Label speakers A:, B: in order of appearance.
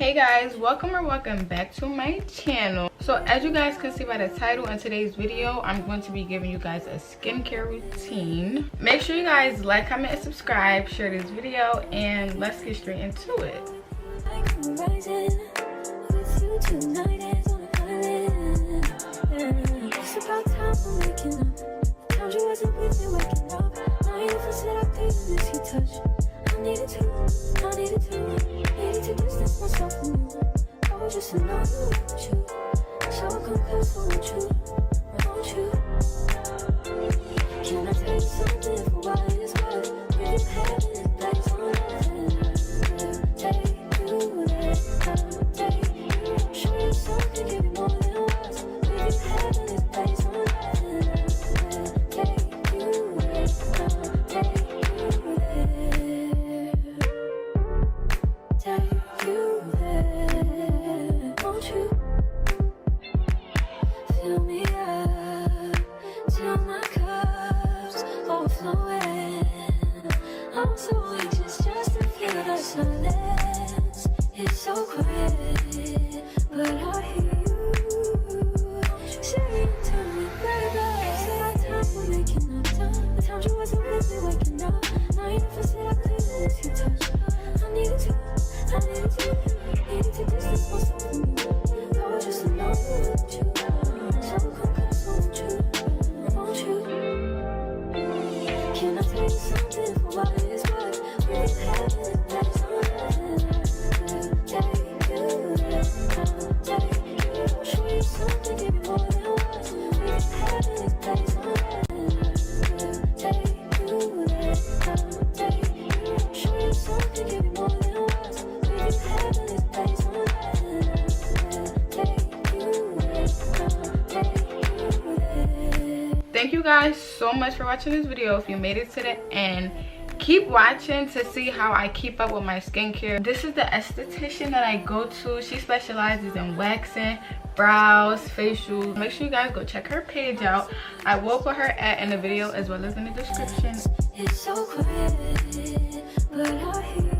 A: Hey guys, welcome back to my channel. So as you guys can see by the title, in today's video I'm going to be giving you guys a skincare routine. Make sure you guys like, comment, and subscribe, share this video, and let's get straight into it.
B: Needed to distance myself from you. I was just in love with you. So I come close, won't you? Can I tell you something for what it's worth? We've had it place on earth. Take you there, take you. Show you something, give you more than words. We've had it place on earth. Take you there, take you. I'm so anxious just to feel the silence. It's so quiet, but I hear you saying to me, baby. Say our time we're making up time. The times you wasn't with me waking up. Now you never said I couldn't miss your touch. I needed to distance myself from you. I was just in love with you. So come close, won't you? Can I tell you something for what it is worth? We've had it place on earth. Take you there, take you. Show you something, give you more than words. We've had it place on earth. Take you there, take you. Show you something, give you more than words. We've had it place on earth. Take you there, take you there.
A: Thank you guys so much for watching this video. If you made it to the end, keep watching to see how I keep up with my skincare. This is the esthetician that I go to. She specializes in waxing, brows, facials. Make sure you guys go check her page out. I will put her ad in the video as well as in the description.
B: It's so quiet, but I hear